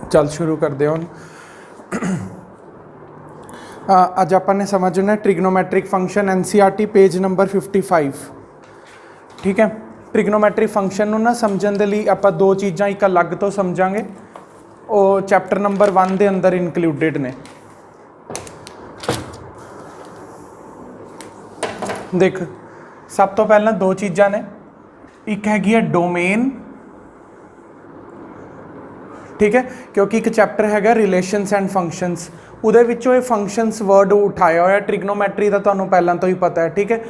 चल शुरू करते हैं हुण। अज अपन ने समझना ट्रिग्नोमैट्रिक फंक्शन एनसीईआरटी पेज नंबर 55। ठीक है, ट्रिग्नोमैट्रिक फंक्शन नूं ना समझण दे लई आपां दो चीज़ां एक अलग तो समझांगे, वो चैप्टर नंबर 1 के अंदर इनकलूडिड ने। देख, सब तो पहला दो चीज़ां ने, एक हैगी है डोमेन, ठीक है, क्योंकि एक चैप्टर हैगा रिलेशनस एंड फंक्शनस, उहदे विचों ये फंक्शनस वर्ड उठाया होया। ट्रिग्नोमैट्री का तुहानूं पहलां तो ही पता है। ठीक है,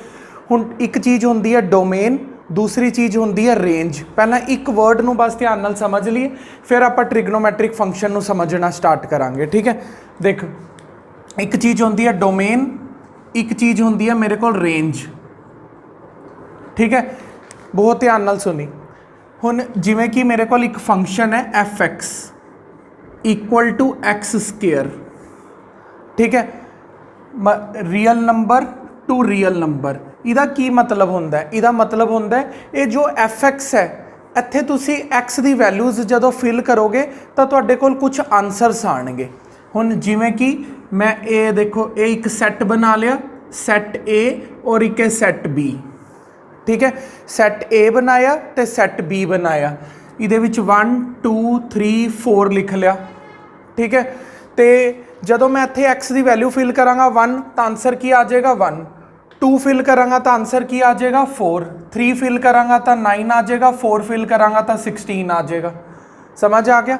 हुण एक चीज़ होंदी है डोमेन, दूसरी चीज़ होंदी है रेंज। पहला एक वर्ड नूं बस ध्यान नाल समझ लईए, फिर आपां ट्रिग्नोमैट्रिक फंक्शन नूं समझना स्टार्ट करांगे। ठीक है, देख, एक चीज़ होंदी है डोमेन, एक चीज़ होंदी है मेरे कोल रेंज। ठीक है, बहुत ध्यान नाल सुनी। हुण जिवें कि मेरे कोल एक फंक्शन है f(x) equal to x square. ठीक है, real number to real number. इहदा की मतलब होंदा है? इहदा मतलब होंदा है ये जो f(x) है, इत्थे तुसी x दी वैल्यूज़ जदों फिल करोगे तो तुहाडे कोल कुछ आंसरस आउणगे। हुण जिवें कि मैं ये देखो, ये एक सैट बना लिया, सैट A और एक सैट B। ठीक है, सैट A बनाया तो सैट B बनाया, इहदे विच 1 2 3 4 लिख लिया। ठीक है, तो जदों मैं इत्थे x की वैल्यू फिल करांगा 1 तो आंसर की आ जाएगा 1, 2 फिल करांगा तो आंसर की आ जाएगा 4, 3 फिल करांगा तो 9 आ जाएगा, 4 फिल करांगा तो 16 आ जाएगा। समझ आ गया?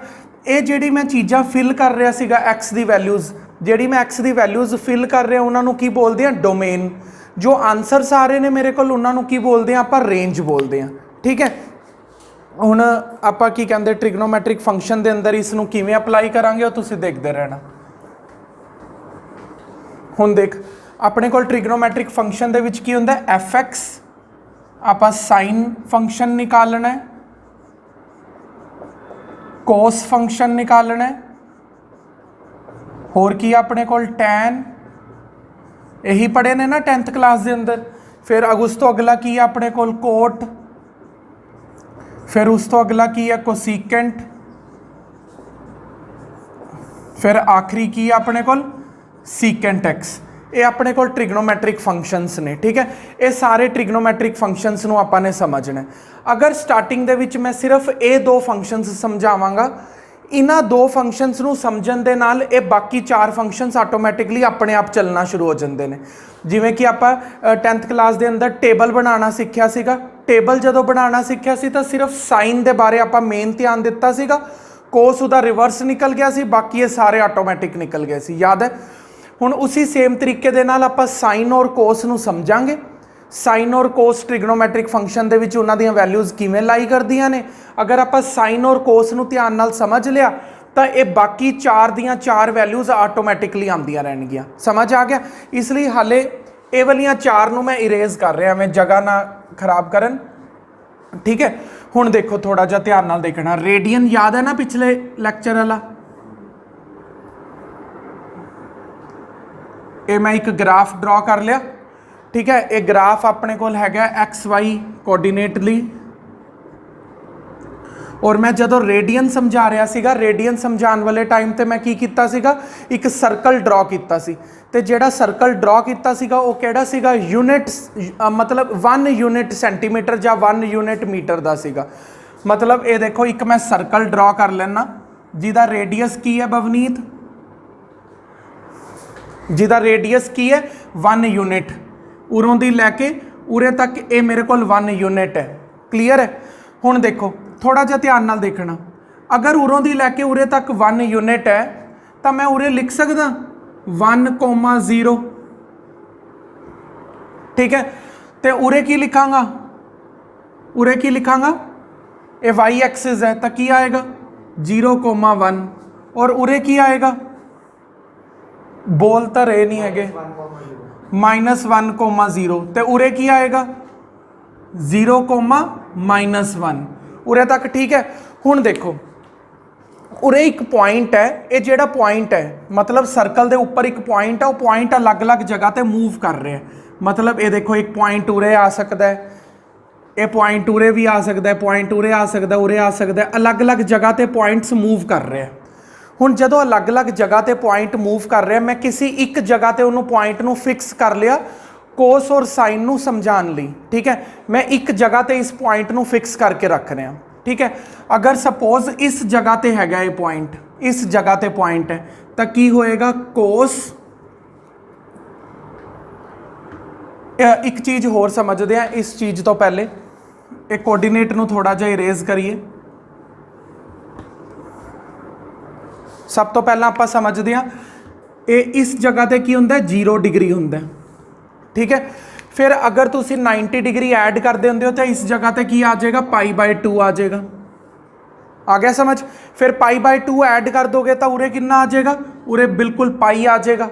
ये जिहड़ी मैं चीज़ां फिल कर रहा सीगा x की वैल्यूज़, जिहड़ी मैं x की वैल्यूज़ फिल कर रहा उन्हां नूं की बोलदे हैं? डोमेन। जो आंसरस आ रहे हैं मेरे को उन्हां नूं की बोलदे हैं? आपां रेंज बोलदे हैं। ठीक है, हुण आपां की कहंदे ट्रिग्नोमैट्रिक फंक्शन दे अंदर इसनूं किवें अप्लाई करांगे वो तुसीं देखदे रहना। हुण देख, अपने कोल ट्रिग्नोमैट्रिक फंक्शन दे विच की हुंदा है? f(x), आपां साइन फंक्शन निकालना है, कोस फंक्शन निकालना है, होर की अपने कोल टैन, यही पढ़े ने ना 10th क्लास के अंदर। फिर अगुस तो अगला की है अपने कोल? कोट। फिर उस तो अगला की है? कोसीकेंट। फिर आखिरी की है अपने कोल? Secant x। ये अपने कोल ट्रिग्नोमैट्रिक फंक्शनस ने। ठीक है, ये सारे ट्रिग्नोमैट्रिक फंक्शनस नूं आपां ने समझना है। अगर स्टार्टिंग दे विच मैं सिर्फ ये दो फंक्शनस समझावांगा, इन्हां दो फंक्शनस नूं समझण दे नाल ये बाकी चार फंक्शनस आटोमैटिकली अपने आप चलना शुरू हो जाते हैं। जिवें कि आपां 10th क्लास के अंदर टेबल बनाना सीखिया सीगा। टेबल जदों बनाना सीखिया सी तां सिर्फ साइन के बारे आपां मेन ध्यान दिता सीगा, कोस उहदा रिवर्स निकल गया सी, बाकी ये सारे आटोमैटिक निकल गए सी। याद है? हुण उसी सेम तरीके दे नाल आपां साइन और कोस नूं समझांगे। साइन और कोस ट्रिग्नोमैट्रिक फंक्शन दे विच उन्हां दीयां वैल्यूज़ किवें लाई करदियां ने। अगर आपां साइन और कोस नूं ध्यान नाल समझ लिया तो ये बाकी चार दियां चार वैल्यूज़ आटोमैटिकली आंदियां रहणगीਆਂ। समझ आ गया? इसलिए हाले ये वालियां चार नूं मैं इरेज कर रहा, मैं जगह ना खराब करन। ठीक है, हुण देखो थोड़ा जिहा ध्यान नाल देखना। रेडियन याद है ना पिछले लैक्चर वाला? ये मैं एक ग्राफ ड्रॉ कर लिया। ठीक है, ये ग्राफ अपने कोल हैगा XY कोऑर्डिनेट लई, और मैं जदों रेडियन समझा रहा सीगा, रेडियन समझाने वाले टाइम ते मैं की कीता सीगा? एक सर्कल ड्रॉ कीता सी। ते जेड़ा सर्कल ड्रॉ कीता सीगा वो केड़ा सीगा? यूनिट, मतलब 1 यूनिट सेंटीमीटर या 1 यूनिट मीटर दा सीगा। मतलब ये देखो, एक मैं सर्कल ड्रॉ कर लेना जिहदा रेडियस की है बवनीत, जिहदा रेडियस की है 1 यूनिट, उरों दी लैके उरे तक ये मेरे कोल 1 यूनिट है। क्लीयर है? हुण देखो थोड़ा जिहा ध्यान नाल देखना। अगर उरों दी लैके उरे तक 1 यूनिट है तो मैं उरे लिख सकदा 1,0। ठीक है, तो उरे की लिखांगा? उरे की लिखांगा? ये y एक्सिस है तो की आएगा 0,1, और उरे की आएगा? बोल तो रहे नहीं है, -1,0। तो उरे की आएगा? 0,-1 उरे तक। ठीक है, हुण देखो उरे एक पॉइंट है, ये जिहड़ा पॉइंट है मतलब सर्कल के उपर एक पॉइंट है, वो पॉइंट अलग अलग जगह पर मूव कर रहे हैं। मतलब ये देखो, एक पॉइंट उरे आ सकता है, ये पॉइंट उरे भी आ सकता है, पॉइंट उरे आ सकता है, उरे आ सकता है, अलग अलग जगह पर पॉइंट्स मूव कर रहे हैं। ਹੁਣ ਜਦੋਂ ਅਲੱਗ-ਅਲੱਗ ਜਗ੍ਹਾ ਤੇ ਪੁਆਇੰਟ मूव कर रहा मैं किसी एक जगह ਤੇ ਉਹਨੂੰ ਪੁਆਇੰਟ ਨੂੰ ਫਿਕਸ ਕਰ ਲਿਆ ਕੋਸ ਔਰ ਸਾइन ਨੂੰ ਸਮਝਾਉਣ ਲਈ, ठीक है। मैं एक जगह ਤੇ इस ਪੁਆਇੰਟ ਨੂੰ ਫਿਕਸ करके रख रहा, ठीक है। अगर सपोज इस जगह ਤੇ ਹੈਗਾ ਇਹ ਪੁਆਇੰਟ, इस जगह ਤੇ ਪੁਆਇੰਟ है ਤਾਂ ਕੀ ਹੋਏਗਾ कोस। एक चीज़ होर समझते हैं इस चीज़ तो पहले, एक कोऑर्डिनेट ਨੂੰ थोड़ा ਜਿਹਾ इरेज करिए। सब तो पहला आप समझते हैं ये इस जगह ते की होंदा 0 डिग्री होंदा, ठीक है। फिर अगर तुसी 90 डिग्री ऐड करते होंगे हो तो इस जगह ते की आ जाएगा π/2 आ जाएगा, आ गया समझ। फिर π/2 ऐड कर दोगे तो उरे कितना आ जाएगा, उरे बिल्कुल पाई आ जाएगा।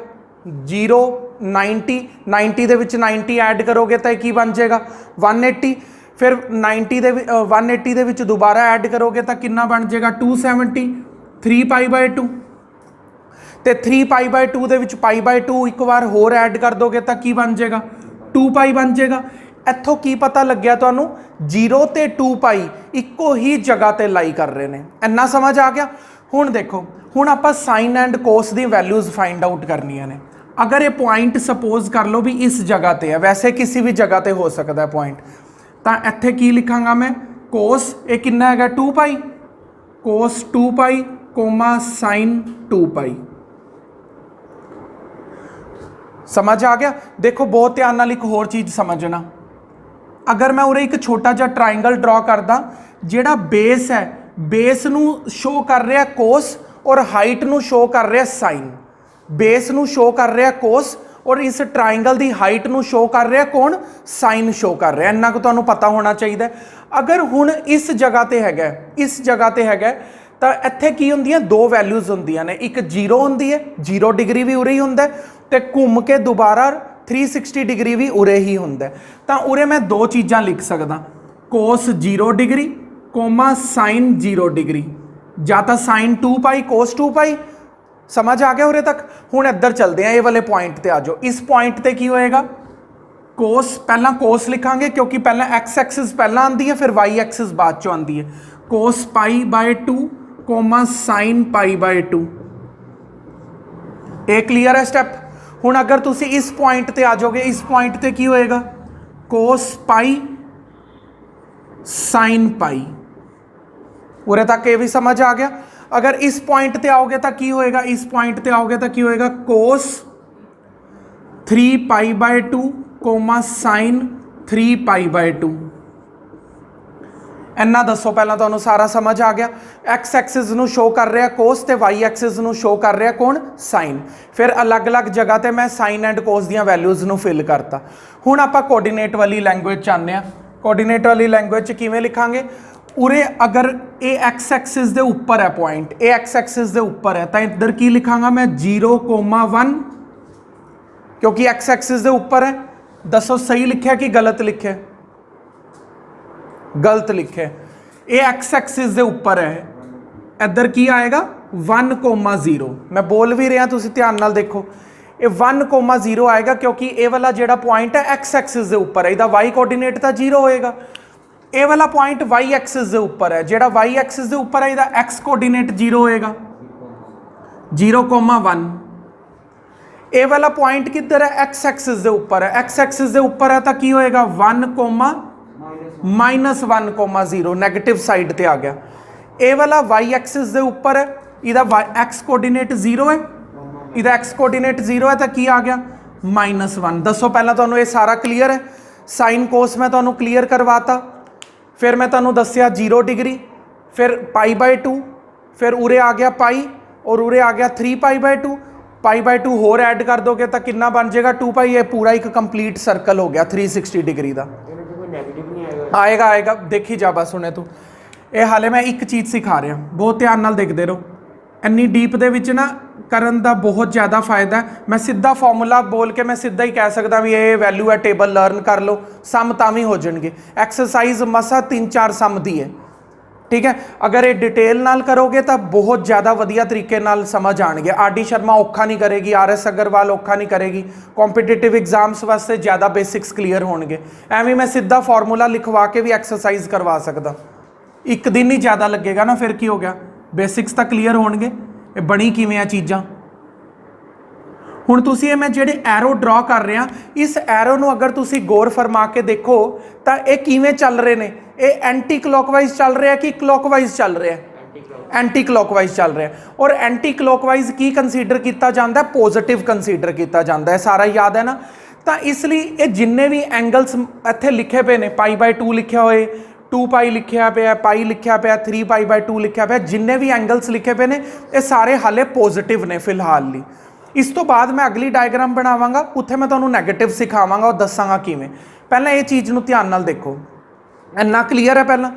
0 90 90 ਦੇ ਵਿੱਚ 90 ऐड करोगे तो की बन जाएगा 180। फिर 90 ਦੇ 180 ਦੇ ਵਿੱਚ दोबारा ऐड करोगे तो कितना बन जाएगा 270। 3π/2 ਤੇ 3π/2 ਦੇ ਵਿੱਚ π/2 ਇੱਕ ਵਾਰ ਹੋਰ ਐਡ ਕਰ ਦੋਗੇ ਤਾਂ ਕੀ ਬਣ ਜਾਏਗਾ 2π ਬਣ ਜਾਏਗਾ। ਇੱਥੋਂ ਕੀ ਪਤਾ ਲੱਗਿਆ ਤੁਹਾਨੂੰ 0 ਤੇ 2π ਇੱਕੋ ਹੀ ਜਗ੍ਹਾ ਤੇ ਲਾਈ ਕਰ ਰਹੇ ਨੇ, ਇੰਨਾ ਸਮਝ ਆ ਗਿਆ। ਹੁਣ ਦੇਖੋ, ਹੁਣ ਆਪਾਂ ਸਾइन and ਕੋਸ the values find out ਕਰਨੀਆਂ ਨੇ। अगर ये पॉइंट सपोज कर लो भी इस जगह ते है, वैसे किसी भी जगह ते हो सकता है पॉइंट, तो इत्थे की लिखांगा मैं कोस ये कितना है 2π, कोस 2π कोमा साइन 2π। समझ आ गया। देखो बहुत ध्यान नाल एक होर चीज़ समझना, अगर मैं उरे एक छोटा जिहा ट्राइंगल ड्रॉ करदा जिहड़ा बेस है, बेस नूं शो कर रहा कोस और हाइट नूं शो कर रहा साइन। बेस नूं शो कर रहा कोस और इस ट्राइंगल की हाइट नूं शो कर रहा कौन, साइन शो कर रहा। इन्ना को तुहानूं पता होना चाहिए। अगर हुण इस जगह ते हैगा, इस जगह ते हैगा तो इत्थे की हुंदियां दो वैल्यूज़ हुंदियां ने, एक 0 हुंदी है, 0 डिग्री भी उरे ही हुंदा है, ते घूम के दोबारा 360 डिग्री भी उरे ही हुंदा है। तो उरे मैं दो चीज़ां लिख सकदा, कोस 0 डिग्री कोमा साइन 0 डिग्री, या तो साइन 2π कोस 2π। समझ आ गया उरे तक। हुण इधर चलते हैं, ये वाले पॉइंट ते आ जाओ। इस पॉइंट ते की होएगा कोस, पहला कोस लिखांगे क्योंकि पहला एक्स एक्सिस पहला आती है, फिर वाई एक्सिस बाद चो आती है। कोस π/2 कोमा साइन π/2। एक क्लीयर है स्टेप। हुण अगर तुसी इस पॉइंट ते आ जाओगे, इस पॉइंट ते की होएगा कोस π साइन π। उरे तक ये भी समझ आ गया। अगर इस पॉइंट ते आओगे तो की होएगा, इस पॉइंट ते आओगे तो की होएगा कोस 3π/2 कोमा साइन 3π/2। इन्ना दसो पहला तुहानूं सारा समझ आ गया। एक्स एक्सिस नूं शो कर रहा कोस ते वाई एक्सिस नूं शो कर रहा कौन, साइन। फिर अलग अलग जगह ते मैं साइन एंड कोस दियां वैल्यूज़ नूं फिल करता। हुण आपां कोऑर्डिनेट वाली लैंग्वेज च आने आ। कोऑर्डिनेट वाली लैंग्वेज च किवें लिखांगे, उरे अगर ए एक्स एक्सिस दे उपर है पॉइंट, ए एक्स एक्सिस दे उपर है तो इधर की लिखांगा मैं 0,1, क्योंकि एक्स एक्सिस दे उपर है। दसो सही लिखा कि गलत लिखे, गलत लिखे। ए एक्स एक्सिस दे उपर है, इधर की आएगा 1,0। मैं बोल भी रहा, तुसीं ध्यान नाल देखो, ये 1,0 आएगा क्योंकि ये वाला जिहड़ा पॉइंट है एक्स एक्सिस दे उपर है, इहदा वाई कोऑर्डिनेट तो 0 होएगा। ये वाला पॉइंट वाई एक्सिस के उपर है, जेड़ा वाई एक्सिस के उपर है, इहदा एक्स कोऑर्डिनेट 0 होएगा, 0,1। ये वाला पॉइंट किधर है, एक्स एक्सिस के उपर है, एक्स एक्सिस के उपर है तो की होएगा 1,-1,0, नैगेटिव साइड ते आ गया। ये वाला वाई एक्सिस के उपर है, इहदा एक्स कोऑर्डिनेट 0 है, इहदा एक्स कोऑर्डिनेट 0 है तो की आ गया -1। दसो पहला तुहानूं ये सारा क्लीयर है। साइन कोस मैं तुहानूं क्लीयर करवाता। फिर मैं तुहानूं दस्सिया 0 डिग्री, फिर π/2, फिर उरे आ गया पाई और उरे आ गया 3π/2। π/2 होर ऐड कर दोगे तो कितना बन जाएगा 2π। ये पूरा एक कंप्लीट सर्कल हो गया 360 डिग्री का। आएगा आएगा, देखी जा बस हुणे तू। ये हाले मैं एक चीज़ सिखा रहा, बहुत ध्यान नाल देखते रहो। इन्नी डीप दे विच ना करन दा बहुत ज़्यादा फायदा है। मैं सीधा फॉर्मूला बोल के मैं सीधा ही कह सकदा भी ये वैल्यू है, टेबल लर्न कर लो, सम तां हो जाएंगे। एक्सरसाइज मसा 3-4 सम दी है, ठीक है। अगर ये डिटेल नाल करोगे तो बहुत ज़्यादा वधिया तरीके नाल समझ आएंगे। RD शर्मा औखा नहीं करेगी, RS अग्रवाल औखा नहीं करेगी। कॉम्पीटिटिव एग्जाम्स वास्ते ज़्यादा बेसिक्स क्लीयर होणगे। एवं मैं सीधा फॉर्मूला लिखवा के भी एक्सरसाइज करवा सकदा, एक दिन ही ज़्यादा लगेगा ना, फिर की हो गया, बेसिक्स तो क्लीयर होणगे। ਇਹ ਬਣੀ ਕਿਵੇਂ ਆ ਚੀਜ਼ਾਂ। ਹੁਣ ਤੁਸੀਂ ਇਹ ਮੈਂ ਜਿਹੜੇ ਐਰੋ ਡਰਾ ਕਰ ਰਿਹਾ, ਇਸ ਐਰੋ ਨੂੰ ਅਗਰ ਤੁਸੀਂ ਗੌਰ ਫਰਮਾ ਕੇ ਦੇਖੋ ਤਾਂ ਇਹ ਕਿਵੇਂ ਚੱਲ ਰਹੇ ਨੇ, ਇਹ ਐਂਟੀ ਕਲੌਕਵਾਈਜ਼ ਚੱਲ ਰਿਹਾ ਕਿ ਕਲੌਕਵਾਈਜ਼ ਚੱਲ ਰਿਹਾ, ਐਂਟੀ ਕਲੌਕਵਾਈਜ਼ ਚੱਲ ਰਿਹਾ। ਔਰ ਐਂਟੀ ਕਲੌਕਵਾਈਜ਼ ਕੀ ਕੰਸੀਡਰ ਕੀਤਾ ਜਾਂਦਾ, ਪੋਜ਼ਿਟਿਵ ਕੰਸੀਡਰ ਕੀਤਾ ਜਾਂਦਾ ਹੈ, ਸਾਰਾ ਯਾਦ ਹੈ ਨਾ। ਤਾਂ ਇਸ ਲਈ ਇਹ ਜਿੰਨੇ ਵੀ ਐਂਗਲਸ ਇੱਥੇ ਲਿਖੇ ਪਏ ਨੇ, π/2 ਲਿਖਿਆ ਹੋਏ, 2π ਲਿਖਿਆ ਪਿਆ, ਪਾਈ ਲਿਖਿਆ ਪਿਆ, 3π/2 ਲਿਖਿਆ ਪਿਆ, ਜਿੰਨੇ ਵੀ ਐਂਗਲਸ ਲਿਖੇ ਪਏ ਨੇ ਇਹ ਸਾਰੇ ਹਾਲੇ ਪੋਜ਼ਿਟਿਵ ਨੇ ਫਿਲਹਾਲ ਲਈ। ਇਸ ਤੋਂ ਬਾਅਦ ਮੈਂ ਅਗਲੀ ਡਾਇਗਰਾਮ ਬਣਾਵਾਂਗਾ, ਉੱਥੇ ਮੈਂ ਤੁਹਾਨੂੰ ਨੈਗੇਟਿਵ ਸਿਖਾਵਾਂਗਾ ਉਹ ਦੱਸਾਂਗਾ ਕਿਵੇਂ। ਪਹਿਲਾਂ ਇਹ ਚੀਜ਼ ਨੂੰ ਧਿਆਨ ਨਾਲ ਦੇਖੋ, ਇੰਨਾ ਕਲੀਅਰ ਹੈ ਪਹਿਲਾਂ।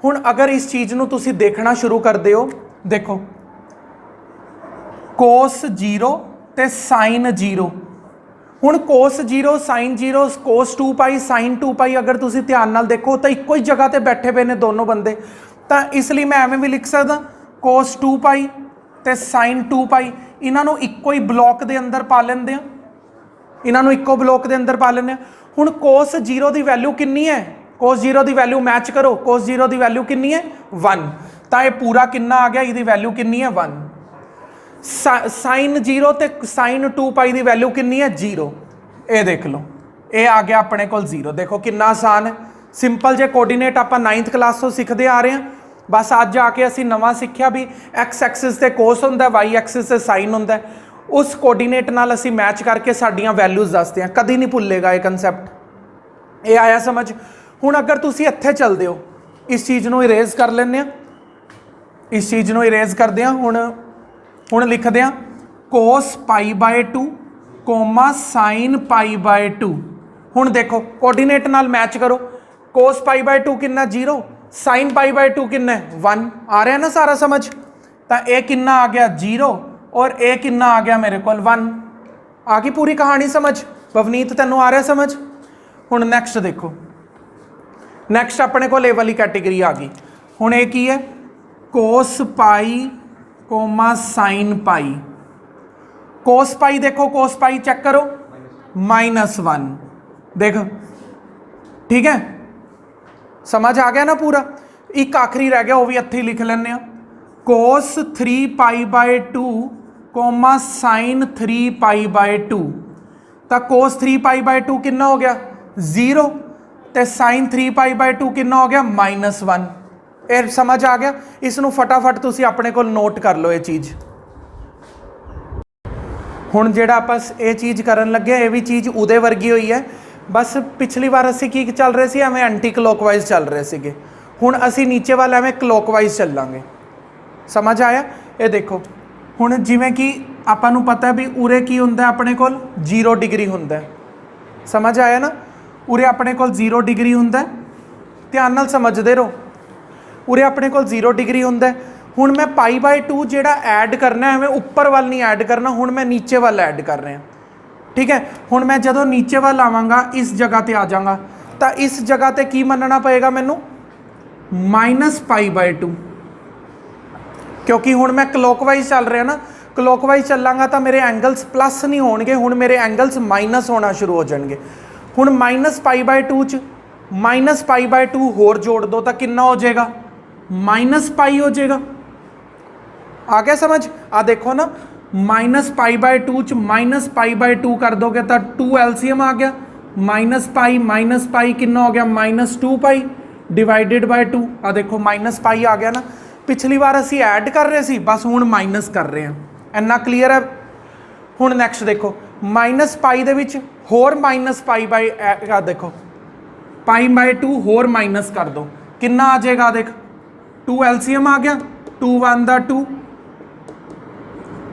ਹੁਣ ਅਗਰ ਇਸ ਚੀਜ਼ ਨੂੰ ਤੁਸੀਂ ਦੇਖਣਾ ਸ਼ੁਰੂ ਕਰਦੇ ਹੋ, ਦੇਖੋ cos 0 ਤੇ sin 0। ਹੁਣ cos 0 sin 0 cos 2π sin 2π ਅਗਰ ਤੁਸੀਂ ਧਿਆਨ ਨਾਲ ਦੇਖੋ ਤਾਂ ਇੱਕੋ ਹੀ ਜਗ੍ਹਾ ਤੇ ਬੈਠੇ ਪਏ ਨੇ ਦੋਨੋਂ ਬੰਦੇ। ਤਾਂ ਇਸ ਲਈ ਮੈਂ ਐਵੇਂ ਵੀ ਲਿਖ ਸਕਦਾ cos 2π ਤੇ sin 2π, ਇਹਨਾਂ ਨੂੰ ਇੱਕੋ ਹੀ ਬਲੋਕ ਦੇ ਅੰਦਰ ਪਾ ਲੈਂਦੇ ਆ, ਇਹਨਾਂ ਨੂੰ ਇੱਕੋ ਬਲੋਕ ਦੇ ਅੰਦਰ ਪਾ ਲੈਂਦੇ ਆ। ਹੁਣ cos 0 ਦੀ ਵੈਲਿਊ ਕਿੰਨੀ ਹੈ, cos 0 ਦੀ ਵੈਲਿਊ ਮੈਚ ਕਰੋ, cos 0 ਦੀ ਵੈਲਿਊ ਕਿੰਨੀ ਹੈ 1, ਤਾਂ ਇਹ ਪੂਰਾ ਕਿੰਨਾ ਆ ਗਿਆ, ਇਹਦੀ ਵੈਲਿਊ ਕਿੰਨੀ ਹੈ 1। sin 0 ਤੇ sin 2π ਦੀ ਵੈਲਿਊ ਕਿੰਨੀ ਹੈ 0, ਇਹ ਦੇਖ ਲਓ ਇਹ ਆ ਗਿਆ ਆਪਣੇ ਕੋਲ 0। ਦੇਖੋ ਕਿੰਨਾ ਆਸਾਨ ਹੈ, ਸਿੰਪਲ ਜੇ ਕੋਆਰਡੀਨੇਟ ਆਪਾਂ 9th ਕਲਾਸ ਤੋਂ ਸਿੱਖਦੇ ਆ ਰਹੇ ਹਾਂ। ਬਸ ਅੱਜ ਆ ਕੇ ਅਸੀਂ ਨਵਾਂ ਸਿੱਖਿਆ ਵੀ x ਐਕਸਿਸ ਤੇ cos ਹੁੰਦਾ, y ਐਕਸਿਸ ਤੇ sin ਹੁੰਦਾ, ਉਸ ਕੋਆਰਡੀਨੇਟ ਨਾਲ ਅਸੀਂ ਮੈਚ ਕਰਕੇ ਸਾਡੀਆਂ ਵੈਲਿਊਜ਼ ਦੱਸਦੇ ਹਾਂ, ਕਦੀ ਨਹੀਂ ਭੁੱਲੇਗਾ ਇਹ ਕਨਸੈਪਟ। ਇਹ ਆਇਆ ਸਮਝ। ਹੁਣ ਅਗਰ ਤੁਸੀਂ ਇੱਥੇ ਚੱਲਦੇ ਹੋ, ਇਸ ਚੀਜ਼ ਨੂੰ ਇਰੇਜ਼ ਕਰ ਲੈਂਦੇ ਹਾਂ, ਇਸ ਚੀਜ਼ ਨੂੰ ਇਰੇਜ਼ ਕਰਦੇ ਹਾਂ। ਹੁਣ ਲਿਖਦੇ ਹਾਂ cos π/2 sin π/2। ਹੁਣ ਦੇਖੋ ਕੋਆਰਡੀਨੇਟ ਨਾਲ ਮੈਚ ਕਰੋ, cos π/2 ਕਿੰਨਾ 0, sin π/2 ਕਿੰਨਾ 1, ਆ ਰਿਹਾ ਨਾ ਸਾਰਾ ਸਮਝ। ਤਾਂ ਇਹ ਕਿੰਨਾ ਆ ਗਿਆ 0 ਔਰ ਇਹ ਕਿੰਨਾ ਆ ਗਿਆ ਮੇਰੇ ਕੋਲ 1, ਆ ਗਈ ਪੂਰੀ ਕਹਾਣੀ ਸਮਝ। ਪਵਨੀਤ ਤੈਨੂੰ ਆ ਰਿਹਾ ਸਮਝ। ਹੁਣ ਨੈਕਸਟ ਦੇਖੋ, ਨੈਕਸਟ ਆਪਣੇ ਕੋਲ ਇਹ ਵਾਲੀ ਕੈਟੇਗਰੀ ਆ ਗਈ। ਹੁਣ ਇਹ ਕੀ ਹੈ cos π sin π। cos π ਦੇਖੋ, cos π ਚੈੱਕ ਕਰੋ -1, ਦੇਖੋ ਠੀਕ ਹੈ, ਸਮਝ ਆ ਗਿਆ ਨਾ ਪੂਰਾ। ਇੱਕ ਆਖਰੀ ਰਹਿ ਗਿਆ, ਉਹ ਵੀ ਇੱਥੇ ਹੀ ਲਿਖ ਲੈਂਦੇ ਆ cos 3π/2 sin 3π/2। ਤਾਂ cos 3π/2 ਕਿੰਨਾ ਹੋ ਗਿਆ 0 ਤੇ sin 3π/2 ਕਿੰਨਾ ਹੋ ਗਿਆ -1। ਇਹ ਸਮਝ ਆ ਗਿਆ। ਇਸ ਨੂੰ ਫਟਾਫਟ ਤੁਸੀਂ ਆਪਣੇ ਕੋਲ ਨੋਟ ਕਰ ਲਓ ਇਹ ਚੀਜ਼। ਹੁਣ ਜਿਹੜਾ ਆਪਾਂ ਇਹ ਚੀਜ਼ ਕਰਨ ਲੱਗੇ, ਇਹ ਵੀ ਚੀਜ਼ ਉਹਦੇ ਵਰਗੀ ਹੋਈ ਹੈ, ਬਸ ਪਿਛਲੀ ਵਾਰ ਅਸੀਂ ਕੀ ਚੱਲ ਰਹੇ ਸੀ, ਐਵੇਂ ਐਂਟੀ ਕਲੌਕਵਾਈਜ਼ ਚੱਲ ਰਹੇ ਸੀਗੇ। ਹੁਣ ਅਸੀਂ ਨੀਚੇ ਵੱਲ ਐਵੇਂ ਕਲੌਕਵਾਈਜ਼ ਚੱਲਾਂਗੇ, ਸਮਝ ਆਇਆ। ਇਹ ਦੇਖੋ ਹੁਣ ਜਿਵੇਂ ਕਿ ਆਪਾਂ ਨੂੰ ਪਤਾ ਵੀ ਉਰੇ ਕੀ ਹੁੰਦਾ ਆਪਣੇ ਕੋਲ 0 ਡਿਗਰੀ ਹੁੰਦਾ, ਸਮਝ ਆਇਆ ਨਾ। ਉਰੇ ਆਪਣੇ ਕੋਲ 0 ਡਿਗਰੀ ਹੁੰਦਾ, ਧਿਆਨ ਨਾਲ ਸਮਝਦੇ ਰਹੋ। ਉਰੇ ਆਪਣੇ ਕੋਲ 0 ਡਿਗਰੀ ਹੁੰਦਾ। ਹੁਣ ਮੈਂ π/2 ਜਿਹੜਾ ਐਡ ਕਰਨਾ, ਐਵੇਂ ਉੱਪਰ ਵੱਲ ਨਹੀਂ ਐਡ ਕਰਨਾ, ਹੁਣ ਮੈਂ ਨੀਚੇ ਵੱਲ ਐਡ ਕਰ ਰਿਹਾ, ਠੀਕ ਹੈ। ਹੁਣ ਮੈਂ ਜਦੋਂ ਨੀਚੇ ਵੱਲ ਆਵਾਂਗਾ, ਇਸ ਜਗ੍ਹਾ ਤੇ ਆ ਜਾਵਾਂਗਾ, ਤਾਂ ਇਸ ਜਗ੍ਹਾ ਤੇ ਕੀ ਮੰਨਣਾ ਪਏਗਾ ਮੈਨੂੰ -π/2, ਕਿਉਂਕਿ ਹੁਣ ਮੈਂ ਕਲੌਕਵਾਈਜ਼ ਚੱਲ ਰਿਹਾ ਨਾ। ਕਲੌਕਵਾਈਜ਼ ਚੱਲਾਂਗਾ ਤਾਂ ਮੇਰੇ ਐਂਗਲਸ ਪਲੱਸ ਨਹੀਂ ਹੋਣਗੇ, ਹੁਣ ਮੇਰੇ ਐਂਗਲਸ ਮਾਈਨਸ ਹੋਣਾ ਸ਼ੁਰੂ ਹੋ ਜਾਣਗੇ। ਹੁਣ -π/2 ਚ -π/2 ਹੋਰ ਜੋੜ ਦੋ ਤਾਂ ਕਿੰਨਾ ਹੋ ਜਾਏਗਾ -π ਹੋ ਜਾਏਗਾ। ਆ ਗਿਆ ਸਮਝ। ਆ ਦੇਖੋ ਨਾ -π/2 ਚ -π/2 ਕਰ ਦੋਗੇ ਤਾਂ 2 LCM ਆ ਗਿਆ, -π ਕਿੰਨਾ ਹੋ ਗਿਆ -2π ਡਿਵਾਈਡਡ ਬਾਈ 2। ਆ ਦੇਖੋ -π ਆ ਗਿਆ ਨਾ। ਪਿਛਲੀ ਵਾਰ ਅਸੀਂ ਐਡ ਕਰ ਰਹੇ ਸੀ, ਬਸ ਹੁਣ ਮਾਈਨਸ ਕਰ ਰਹੇ ਹਾਂ, ਇੰਨਾ ਕਲੀਅਰ ਹੈ। ਹੁਣ ਨੈਕਸਟ ਦੇਖੋ -π ਦੇ ਵਿੱਚ ਹੋਰ -π ਆ ਦੇਖੋ π/2 ਹੋਰ ਮਾਈਨਸ ਕਰ ਦੋ, ਕਿੰਨਾ ਆ ਜਾਏਗਾ ਦੇਖ 2 LCM ਆ ਗਿਆ, 2 1 ਦਾ 2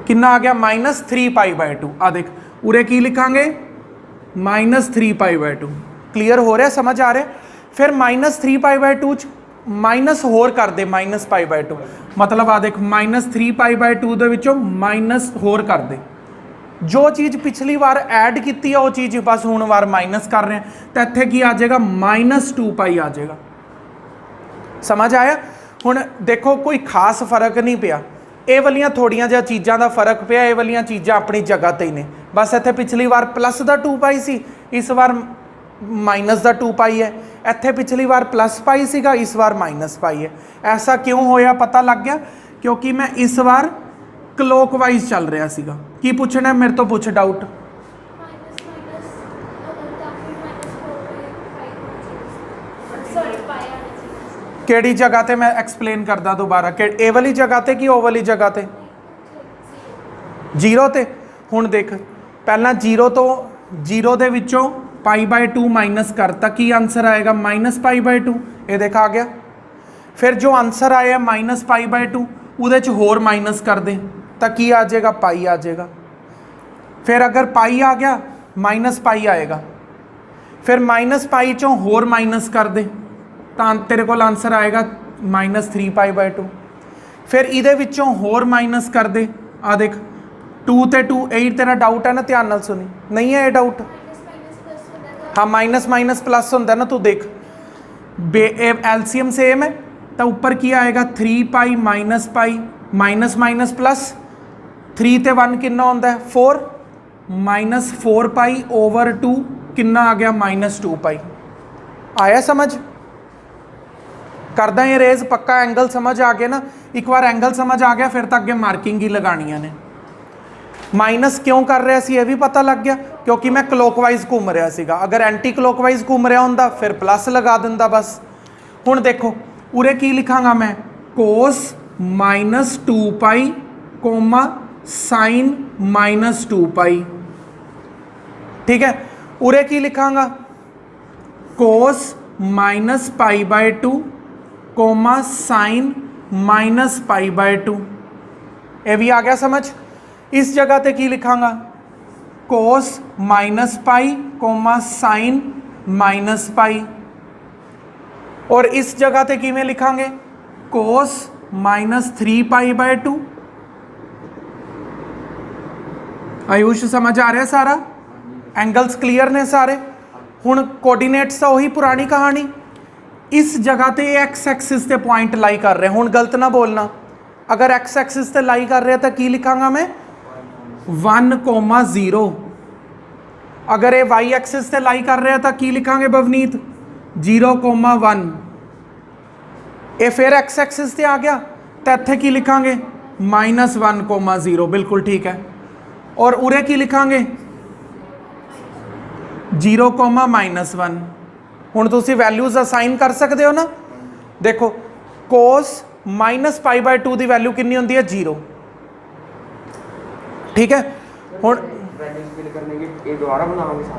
ਕਿੰਨਾ ਆ ਗਿਆ -3π/2। ਆ ਦੇਖ ਉਰੇ ਕੀ ਲਿਖਾਂਗੇ -3π/2। ਕਲੀਅਰ ਹੋ ਰਿਹਾ, ਸਮਝ ਆ ਰਿਹਾ। ਫਿਰ -3π/2 ਚ ਮਾਈਨਸ ਹੋਰ ਕਰ ਦੇ -π/2, ਮਤਲਬ ਆ ਦੇਖ -3π/2 ਦੇ ਵਿੱਚੋਂ ਮਾਈਨਸ ਹੋਰ ਕਰ ਦੇ। ਜੋ ਚੀਜ਼ ਪਿਛਲੀ ਵਾਰ ਐਡ ਕੀਤੀ ਆ ਉਹ ਚੀਜ਼ ਬਸ ਹੁਣ ਵਾਰ ਮਾਈਨਸ ਕਰ ਰਹੇ ਹਾਂ, ਤਾਂ ਇੱਥੇ ਕੀ ਆ ਜਾਏਗਾ -2π ਆ ਜਾਏਗਾ। ਸਮਝ ਆਇਆ। ਹੁਣ ਦੇਖੋ ਕੋਈ ਖਾਸ ਫਰਕ ਨਹੀਂ ਪਿਆ, ਇਹ ਵਾਲੀਆਂ ਥੋੜੀਆਂ ਜਿਹਾ ਚੀਜ਼ਾਂ ਦਾ ਫਰਕ ਪਿਆ, ਇਹ ਵਾਲੀਆਂ ਚੀਜ਼ਾਂ ਆਪਣੀ ਜਗ੍ਹਾ ਤੇ ਹੀ ਨੇ। ਬਸ ਇੱਥੇ ਪਿਛਲੀ ਵਾਰ ਪਲੱਸ ਦਾ 2π ਸੀ, ਇਸ ਵਾਰ ਮਾਈਨਸ ਦਾ 2π ਹੈ। ਇੱਥੇ ਪਿਛਲੀ ਵਾਰ +π ਸੀਗਾ, ਇਸ ਵਾਰ -π ਹੈ। ਐਸਾ ਕਿਉਂ ਹੋਇਆ ਪਤਾ ਲੱਗ ਗਿਆ, ਕਿਉਂਕਿ ਮੈਂ ਇਸ ਵਾਰ क्लॉकवाइज चल रहा सीगा। की पूछना है मेरे तो पूछ डाउट। केड़ी जगह ते मैं एक्सप्लेन करदा दोबारा कि ए वाली जगह ते कि ओ वाली जगह ते जीरो ते। हुण देख पहला जीरो तो जीरो दे विचों π/2 माइनस करता, की आंसर आएगा -π/2। ये देख आ गया। फिर जो आंसर आया -π/2 उहदे च होर माइनस कर दे तो की आ जाएगा, पाई आ जाएगा। फिर अगर पाई आ गया -π आएगा। फिर -π चों होर माइनस कर दे तो तेरे को आंसर आएगा -3π/2। फिर ये विचों होर माइनस कर दे, आ देख 2 ते 2। यही तेरा डाउट है ना, ध्यान नाल सुनी। नहीं है ये डाउट? हाँ माइनस माइनस प्लस होंदा ना, तू देख एलसीएम सेम है तो ऊपर की आएगा 3π -π माइनस माइनस प्लस 3 ते 1 कितना होंदा है 4 -4π/2 कितना आ गया -2π। आया समझ? करदा ये रेज पक्का एंगल समझ आ गया ना। एक बार एंगल समझ आ गया फिर तो अगे मार्किंग ही लगानियां ने। माइनस क्यों कर रहा सी ये भी पता लग गया, क्योंकि मैं क्लॉकवाइज घूम रहा सीगा। अगर एंटी क्लॉकवाइज घूम रहा होंदा फिर प्लस लगा दिंदा बस। हुण देखो उरे की लिखांगा मैं, कोस -2π साइन -2π। ठीक है, उरे की लिखांगा कोस -π/2 साइन -π/2। ये भी आ गया समझ। इस जगह ते की लिखांगा कोस -π साइन -π। और इस जगह ते किवें लिखांगे कोस -3π/2। आयुष समझ आ रहा है सारा? एंगल्स क्लियर ने सारे। हुण कोऑर्डिनेट्स तो वही पुरानी कहानी। इस जगह ते एक्स एक्सिस ते पॉइंट लाई कर रहे हैं। हुण गलत ना बोलना, अगर एक्स एक्सिस ते लाई कर रहे हैं तो की लिखांगा मैं 1,0। अगर ये वाई एक्सिस ते लाई कर रहे हैं तो की लिखांगे बवनीत 0,1। ये फिर एक्स एक्सिस ते आ गया तो इत्थे की लिखांगे -1,0। बिल्कुल ठीक है। और उरे की लिखांगे 0,-1। हुण तुसीं वैल्यूज असाइन कर सकते हो ना। देखो कोस -π/2 की वैल्यू कितनी होंदी है 0। ठीक है। हुण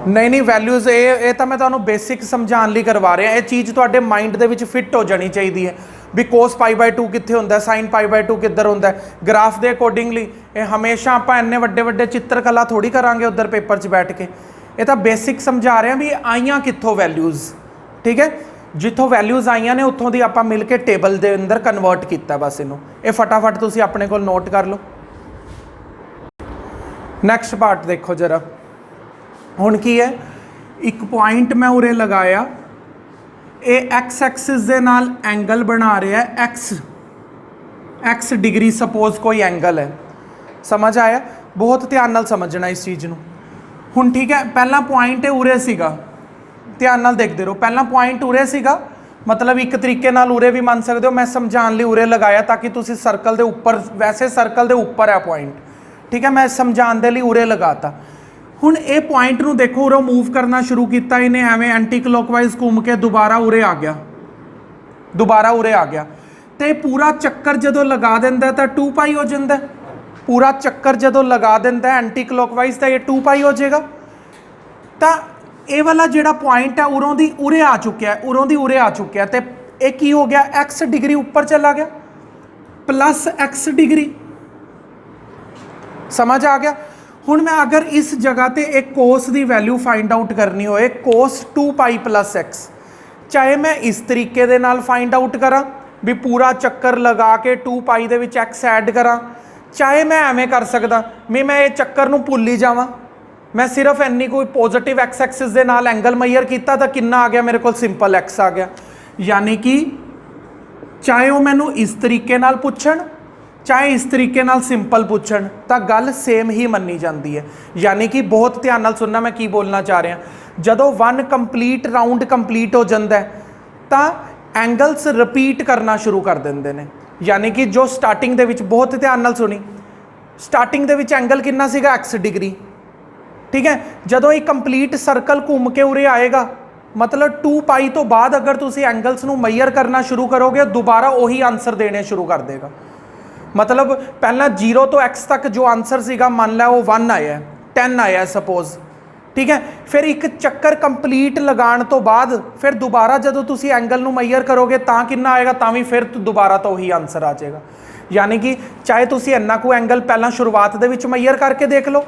नहीं नहीं वैल्यूज ये तो मैं तुहानूं बेसिक समझाने लिए करवा रहा। ये चीज़ तुहाडे माइंड दे विच फिट हो जानी चाहिए है भी कोस π/2 कित्थे हुंदा, साइन π/2 किधर हुंदा। ग्राफ के अकॉर्डिंगली ये हमेशा आपां इन्ने वड्डे वड्डे चित्रकला थोड़ी करांगे उधर पेपर च बैठ के। ये तो बेसिक समझा रहे हैं भी आईयां कित्थों वैल्यूज़। ठीक है, जिथों वैल्यूज़ आईयां ने उत्थों दी आपां मिल के टेबल के अंदर कन्वर्ट किया बस। इनू ये फटाफट तुसीं अपने कोल नोट कर लो। नैक्सट पार्ट देखो जरा। हुण की है, एक पॉइंट मैं उरे लगाया, ये एक्स एक्सिस दे नाल एंगल बना रहा है एक्स डिग्री सपोज कोई एंगल है। समझ आया? बहुत ध्यान नाल समझना इस चीज़ नूं। हुण ठीक है, पहला पॉइंट है उरे सीगा, ध्यान नाल देखते रहो। पहला पॉइंट उरे सीगा, मतलब एक तरीके नाल उरे भी मान सकते हो। मैं समझाने लिए उरे लगाया ताकि तुसीं सर्कल के उपर, वैसे सर्कल के उपर है पॉइंट। ठीक है, मैं समझाने के लिए उरे लगाता। हुण ये पॉइंट नूं देखो उरों मूव करना शुरू किया इन्हें, एवें एंटी क्लॉकवाइज घूम के दोबारा उरे आ गया, दोबारा उरे आ गया। तो पूरा चक्कर जदों लगा दिंदा तो 2π हो जाता। पूरा चक्कर जदों लगा दिंदा एंटी क्लॉकवाइज तो ये 2π हो जाएगा। तो ये वाला जिहड़ा पॉइंट है उरों दी उरे आ चुका है, उरों दी उरे आ चुका है। तो ये की हो गया, एक्स डिग्री ऊपर चला गया प्लस एक्स डिग्री। समझ आ गया? हुण मैं अगर इस जगह ते एक कोस की वैल्यू फाइंड आउट करनी होए, कोस 2π + x, चाहे मैं इस तरीके दे नाल फाइंड आउट करा भी पूरा चक्कर लगा के 2π दे विच x ऐड करा, चाहे मैं एवें कर सकदा भी मैं ये चक्कर नूं भुल ही जावां। मैं सिर्फ इन्नी कोई पॉजिटिव एक्स एक्सिस दे नाल एंगल मैयर किया तो कितना आ गया मेरे को, सिंपल x आ गया। यानी कि चाहे वो मैनू इस तरीके नाल पुछण चाहे इस तरीके नाल सिंपल पुछण तो गल सेम ही मन्नी जाती है। यानी कि बहुत ध्यान नाल सुनना मैं की बोलना चाह रहा। जदों 1 कंप्लीट राउंड कंप्लीट हो जाता है तो एंगल्स रिपीट करना शुरू कर देंगे ने। यानी कि जो स्टार्टिंग दे विच, बहुत ध्यान नाल सुनी, ਸਟਾਰਟਿੰਗ ਦੇ ਵਿੱਚ ਐਂਗਲ ਕਿੰਨਾ ਸੀਗਾ x ਡਿਗਰੀ, ਠੀਕ ਹੈ। ਜਦੋਂ ਇਹ ਕੰਪਲੀਟ ਸਰਕਲ ਘੁੰਮ ਕੇ ਉਰੇ ਆਏਗਾ, ਮਤਲਬ 2 ਪਾਈ ਤੋਂ ਬਾਅਦ ਅਗਰ ਤੁਸੀਂ ਐਂਗਲਸ ਨੂੰ ਮੈਜ਼ਰ ਕਰਨਾ ਸ਼ੁਰੂ ਕਰੋਗੇ, ਦੁਬਾਰਾ ਉਹੀ ਆਨਸਰ ਦੇਣੇ ਸ਼ੁਰੂ ਕਰ ਦੇਗਾ। ਮਤਲਬ ਪਹਿਲਾਂ 0 ਤੋਂ x ਤੱਕ ਜੋ ਆਨਸਰ ਸੀਗਾ, ਮੰਨ ਲਾ ਉਹ 1 ਆਇਆ, 10 ਆਇਆ ਸਪੋਜ਼, ਠੀਕ ਹੈ। ਫਿਰ ਇੱਕ ਚੱਕਰ ਕੰਪਲੀਟ ਲਗਾਉਣ ਤੋਂ ਬਾਅਦ ਫਿਰ ਦੁਬਾਰਾ ਜਦੋਂ ਤੁਸੀਂ ਐਂਗਲ ਨੂੰ ਮੈਜ਼ਰ ਕਰੋਗੇ ਤਾਂ ਕਿੰਨਾ ਆਏਗਾ, ਤਾਂ ਵੀ ਫਿਰ ਦੁਬਾਰਾ ਤੋਂ ਉਹੀ ਆਨਸਰ ਆ ਜਾਏਗਾ। ਯਾਨੀ ਕਿ ਚਾਹੇ ਤੁਸੀਂ ਇੰਨਾ ਕੁ ਐਂਗਲ ਪਹਿਲਾਂ ਸ਼ੁਰੂਆਤ ਦੇ ਵਿੱਚ ਮੈਜ਼ਰ ਕਰਕੇ ਦੇਖ ਲਓ,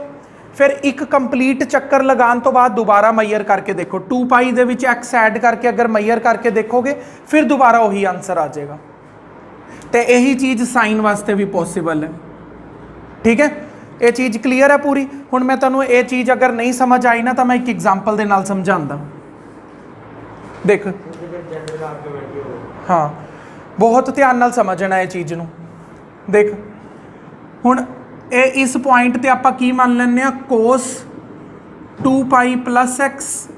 ਫਿਰ ਇੱਕ ਕੰਪਲੀਟ ਚੱਕਰ ਲਗਾਉਣ ਤੋਂ ਬਾਅਦ ਦੁਬਾਰਾ ਮੈਜ਼ਰ ਕਰਕੇ ਦੇਖੋ, 2 ਪਾਈ ਦੇ ਵਿੱਚ x ਐਡ ਕਰਕੇ ਅਗਰ ਮੈਜ਼ਰ ਕਰਕੇ ਦੇਖੋਗੇ, ਫਿਰ ਦੁਬਾਰਾ ਉਹੀ ਆਨਸਰ ਆ ਜਾਏਗਾ। ਤੇ ਇਹੀ ਚੀਜ਼ ਸਾਈਨ ਵਾਸਤੇ ਵੀ ਪੋਸੀਬਲ ਹੈ, ਠੀਕ ਹੈ। ਇਹ ਚੀਜ਼ ਕਲੀਅਰ ਹੈ ਪੂਰੀ। ਹੁਣ ਮੈਂ ਤੁਹਾਨੂੰ ਇਹ ਚੀਜ਼ ਅਗਰ ਨਹੀਂ ਸਮਝ ਆਈ ਨਾ, ਤਾਂ ਮੈਂ ਇੱਕ ਐਗਜ਼ਾਮਪਲ ਦੇ ਨਾਲ ਸਮਝਾਉਂਦਾ। ਦੇਖ, ਹਾਂ, ਬਹੁਤ ਧਿਆਨ ਨਾਲ ਸਮਝਣਾ ਇਹ ਚੀਜ਼ ਨੂੰ। ਦੇਖ ਹੁਣ ਇਹ ਇਸ ਪੁਆਇੰਟ ਤੇ ਆਪਾਂ ਕੀ ਮੰਨ ਲੈਂਦੇ ਆ, ਕੋਸ 2 ਪਾਈ ਪਲੱਸ x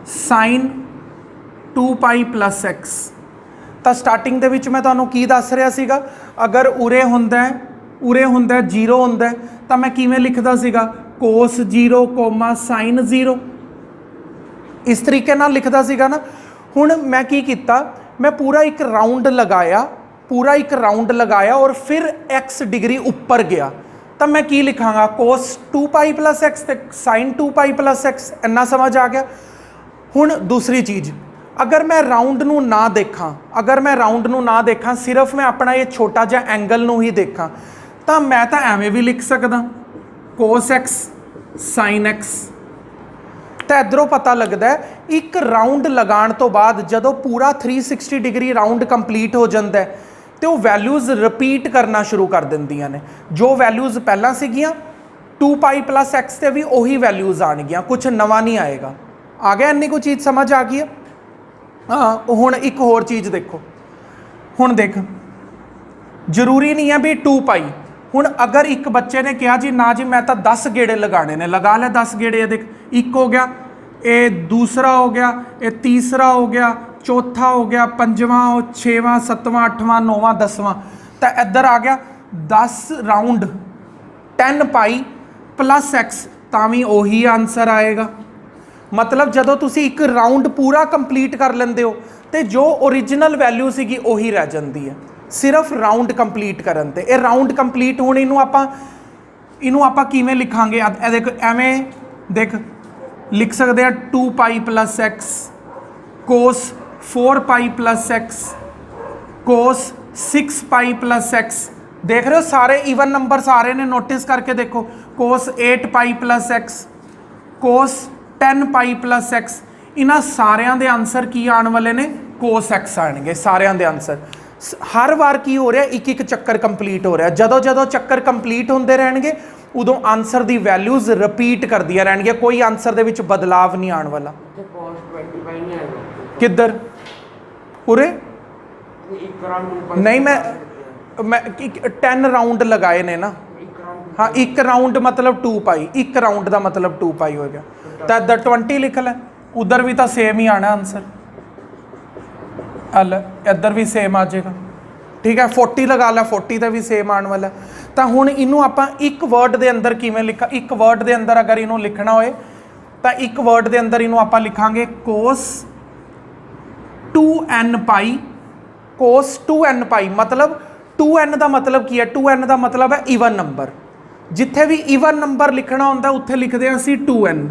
ਸਾਈਨ 2 ਪਾਈ ਪਲੱਸ x। ਤਾਂ ਸਟਾਰਟਿੰਗ ਦੇ ਵਿੱਚ ਮੈਂ ਤੁਹਾਨੂੰ ਕੀ ਦੱਸ ਰਿਹਾ ਸੀਗਾ, ਅਗਰ ਉਰੇ ਹੁੰਦਾ 0 ਹੁੰਦਾ ਤਾਂ ਮੈਂ ਕਿਵੇਂ ਲਿਖਦਾ ਸੀਗਾ, ਕੋਸ 0 ਕੋਮਾ ਸਾਈਨ 0, ਇਸ ਤਰੀਕੇ ਨਾਲ ਲਿਖਦਾ ਸੀਗਾ ਨਾ। ਹੁਣ ਮੈਂ ਕੀ ਕੀਤਾ, ਮੈਂ ਪੂਰਾ ਇੱਕ ਰਾਊਂਡ ਲਗਾਇਆ ਔਰ ਫਿਰ x ਡਿਗਰੀ ਉੱਪਰ ਗਿਆ, ਤਾਂ ਮੈਂ ਕੀ ਲਿਖਾਂਗਾ, ਕੋਸ 2 ਪਾਈ ਪਲੱਸ x ਤੇ ਸਾਈਨ 2 ਪਾਈ ਪਲੱਸ x। ਇੰਨਾ ਸਮਝ ਆ ਗਿਆ। ਹੁਣ ਦੂਸਰੀ ਚੀਜ਼, ਅਗਰ ਮੈਂ ਰਾਊਂਡ ਨੂੰ ਨਾ ਦੇਖਾਂ, ਸਿਰਫ ਮੈਂ ਆਪਣਾ ਇਹ ਛੋਟਾ ਜਿਹਾ ਐਂਗਲ ਨੂੰ ਹੀ ਦੇਖਾਂ, ਤਾਂ ਮੈਂ ਤਾਂ ਐਵੇਂ ਵੀ ਲਿਖ ਸਕਦਾ, ਕੋਸ x ਸਾਈਨ x। ਤਾਂ ਇੱਧਰੋਂ ਪਤਾ ਲੱਗਦਾ ਹੈ ਇੱਕ ਰਾਊਂਡ ਲਗਾਉਣ ਤੋਂ ਬਾਅਦ ਜਦੋਂ ਪੂਰਾ 360 ਡਿਗਰੀ ਰਾਊਂਡ ਕੰਪਲੀਟ ਹੋ ਜਾਂਦਾ ਹੈ, ਤੇ ਉਹ ਵੈਲਿਊਜ਼ ਰਿਪੀਟ ਕਰਨਾ ਸ਼ੁਰੂ ਕਰ ਦਿੰਦੀਆਂ ਨੇ। ਜੋ ਵੈਲਿਊਜ਼ ਪਹਿਲਾਂ ਸੀਗੀਆਂ 2 ਪਾਈ ਪਲੱਸ x ਤੇ ਵੀ ਉਹੀ ਵੈਲਿਊਜ਼ ਆਣਗੀਆਂ, ਕੁਝ ਨਵਾਂ ਨਹੀਂ ਆਏਗਾ। ਆ ਗਿਆ, ਇੰਨੀ ਕੋਈ ਚੀਜ਼ ਸਮਝ ਆ ਗਈ ਹੈ। ਹਾਂ, ਹੁਣ ਇੱਕ ਹੋਰ ਚੀਜ਼ ਦੇਖੋ। ਹੁਣ ਦੇਖ, ਜ਼ਰੂਰੀ ਨਹੀਂ ਹੈ ਵੀ 2 ਪਾਈ। ਹੁਣ ਅਗਰ ਇੱਕ ਬੱਚੇ ਨੇ ਕਿਹਾ ਜੀ ਨਾ ਜੀ ਮੈਂ ਤਾਂ 10 ਗੇੜੇ ਲਗਾਣੇ ਨੇ, ਲਗਾ ਲੈ 10 ਗੇੜੇ। ਇਹ ਦੇਖ, ਇੱਕ ਹੋ ਗਿਆ, ਇਹ ਦੂਸਰਾ ਹੋ ਗਿਆ, ਇਹ ਤੀਸਰਾ ਹੋ ਗਿਆ, ਚੌਥਾ ਹੋ ਗਿਆ, ਪੰਜਵਾਂ, 6ਵਾਂ, 7ਵਾਂ, 8ਵਾਂ, 9ਵਾਂ, 10ਵਾਂ। ਤਾਂ ਇੱਧਰ ਆ ਗਿਆ 10 ਰਾਊਂਡ 10 ਪਾਈ ਪਲੱਸ x, ਤਾਂ ਵੀ ਉਹੀ ਆਨਸਰ ਆਏਗਾ। ਮਤਲਬ ਜਦੋਂ ਤੁਸੀਂ ਇੱਕ ਰਾਊਂਡ ਪੂਰਾ ਕੰਪਲੀਟ ਕਰ ਲੈਂਦੇ ਹੋ ਤੇ ਜੋ ਓਰੀਜਨਲ ਵੈਲਿਊ ਸੀਗੀ ਉਹੀ ਰਹਿ ਜਾਂਦੀ ਹੈ, ਸਿਰਫ ਰਾਊਂਡ ਕੰਪਲੀਟ ਕਰਨ ਤੇ। ਇਹ ਰਾਊਂਡ ਕੰਪਲੀਟ ਹੁਣ ਇਹਨੂੰ ਆਪਾਂ ਕਿਵੇਂ ਲਿਖਾਂਗੇ, ਇਹ ਦੇਖ, ਐਵੇਂ ਦੇਖ ਲਿਖ ਸਕਦੇ ਆ, 2 ਪਾਈ ਪਲੱਸ x ਕੋਸ 4 ਪਾਈ ਪਲੱਸ x ਕੋਸ 6 ਪਾਈ ਪਲੱਸ x। ਦੇਖ ਰਹੇ ਹੋ ਸਾਰੇ ਈਵਨ ਨੰਬਰ ਸਾਰੇ ਨੇ, ਨੋਟਿਸ ਕਰਕੇ ਦੇਖੋ, ਕੋਸ 8 ਪਾਈ ਪਲੱਸ x ਕੋਸ 10 ਪਾਈ ਪਲੱਸ x। ਇਹਨਾਂ ਸਾਰਿਆਂ ਦੇ ਆਨਸਰ ਕੀ ਆਉਣ ਵਾਲੇ ਨੇ, ਕੋਸ x ਆਣਗੇ ਸਾਰਿਆਂ ਦੇ ਆਨਸਰ। ਹਰ ਵਾਰ ਕੀ ਹੋ ਰਿਹਾ, ਇੱਕ ਚੱਕਰ ਕੰਪਲੀਟ ਹੋ ਰਿਹਾ। ਜਦੋਂ ਚੱਕਰ ਕੰਪਲੀਟ ਹੁੰਦੇ ਰਹਿਣਗੇ ਉਦੋਂ ਆਨਸਰ ਦੀ ਵੈਲਿਊਜ਼ ਰਿਪੀਟ ਕਰਦੀਆਂ ਰਹਿਣਗੀਆਂ, ਕੋਈ ਆਨਸਰ ਦੇ ਵਿੱਚ ਬਦਲਾਵ ਨਹੀਂ ਆਉਣ ਵਾਲਾ। ਕਿੱਧਰ, ਉਰੇ ਨਹੀਂ, ਮੈਂ 10 ਰਾਊਂਡ ਲਗਾਏ ਨੇ ਨਾ। ਹਾਂ, ਇੱਕ ਰਾਊਂਡ ਮਤਲਬ 2 ਪਾਈ, ਇੱਕ ਰਾਊਂਡ ਦਾ ਮਤਲਬ 2 ਪਾਈ ਹੋ ਗਿਆ। ਤਾਂ ਇੱਧਰ 20 ਲਿਖ ਲੈ, ਉਧਰ ਵੀ ਤਾਂ ਸੇਮ ਹੀ ਆਣਾ ਆਨਸਰ। ਇੱਧਰ ਵੀ ਸੇਮ ਆ ਜਾਏਗਾ, ਠੀਕ ਹੈ। 40 ਲਗਾ ਲੈ, 40 ਦਾ ਵੀ ਸੇਮ ਆਉਣ ਵਾਲਾ। ਤਾਂ ਹੁਣ ਇਹਨੂੰ ਆਪਾਂ ਇੱਕ ਵਰਡ ਦੇ ਅੰਦਰ ਕਿਵੇਂ ਲਿਖਾਂ, ਇੱਕ ਵਰਡ ਦੇ ਅੰਦਰ ਅਗਰ ਇਹਨੂੰ ਲਿਖਣਾ ਹੋਏ ਤਾਂ ਇੱਕ ਵਰਡ ਦੇ ਅੰਦਰ ਇਹਨੂੰ ਆਪਾਂ ਲਿਖਾਂਗੇ ਕੋਸ 2n ਪਾਈ, ਕੋਸ 2n ਪਾਈ। ਮਤਲਬ 2n ਦਾ ਮਤਲਬ ਕੀ ਹੈ, 2n ਦਾ ਮਤਲਬ ਹੈ ਈਵਨ ਨੰਬਰ। ਜਿੱਥੇ ਵੀ ਈਵਨ ਨੰਬਰ ਲਿਖਣਾ ਹੁੰਦਾ ਉੱਥੇ ਲਿਖਦੇ ਹਾਂ ਅਸੀਂ 2n।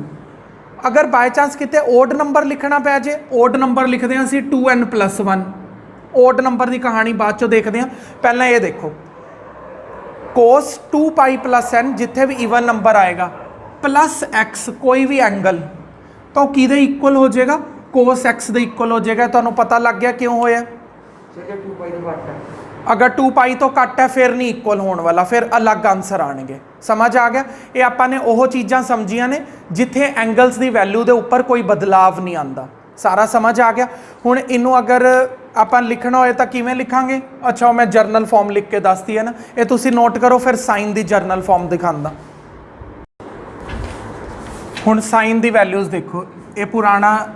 ਅਗਰ ਬਾਈ ਚਾਂਸ ਕਿਤੇ ਓਡ ਨੰਬਰ ਲਿਖਣਾ ਪੈ ਜੇ, ਓਡ ਨੰਬਰ ਲਿਖਦੇ ਹਾਂ ਅਸੀਂ 2n + 1। ਓਡ ਨੰਬਰ ਦੀ ਕਹਾਣੀ ਬਾਅਦ ਚੋਂ ਦੇਖਦੇ ਹਾਂ, ਪਹਿਲਾਂ ਇਹ ਦੇਖੋ, ਕੋਸ 2 ਪਾਈ + n, ਜਿੱਥੇ ਵੀ ਈਵਨ ਨੰਬਰ ਆਏਗਾ ਪਲੱਸ x ਕੋਈ ਵੀ ਐਂਗਲ, ਤਾਂ ਉਹ ਕਿਹਦੇ ਇਕੁਅਲ ਹੋ ਜਾਏਗਾ, ਕੋਸ x ਦੇ ਇਕੁਅਲ ਹੋ ਜਾਏਗਾ। ਤੁਹਾਨੂੰ ਪਤਾ ਲੱਗ ਗਿਆ ਕਿਉਂ ਹੋਇਆ, ਅਗਰ 2 ਪਾਈ ਤੋਂ ਘੱਟ ਹੈ ਫਿਰ ਨਹੀਂ ਇਕੁਅਲ ਹੋਣ ਵਾਲਾ, ਫਿਰ ਅਲੱਗ ਆਨਸਰ ਆਣਗੇ। ਸਮਝ ਆ ਗਿਆ। ਇਹ ਆਪਾਂ ਨੇ ਉਹ ਚੀਜ਼ਾਂ ਸਮਝੀਆਂ ਨੇ ਜਿੱਥੇ ਐਂਗਲਸ ਦੀ ਵੈਲਿਊ ਦੇ ਉੱਪਰ ਕੋਈ ਬਦਲਾਵ ਨਹੀਂ ਆਉਂਦਾ। ਸਾਰਾ ਸਮਝ ਆ ਗਿਆ। ਹੁਣ ਇਹਨੂੰ ਅਗਰ ਆਪਾਂ ਲਿਖਣਾ ਹੋਏ ਤਾਂ ਕਿਵੇਂ ਲਿਖਾਂਗੇ। ਅੱਛਾ, ਮੈਂ ਜਰਨਲ ਫਾਰਮ ਲਿਖ ਕੇ ਦੱਸਦੀ ਹੈ ਨਾ, ਇਹ ਤੁਸੀਂ ਨੋਟ ਕਰੋ, ਫਿਰ ਸਾਈਨ ਦੀ ਜਰਨਲ ਫਾਰਮ ਦਿਖਾਉਂਦਾ। ਹੁਣ ਸਾਈਨ ਦੀ ਵੈਲਿਊਜ਼ ਦੇਖੋ, ਇਹ ਪੁਰਾਣਾ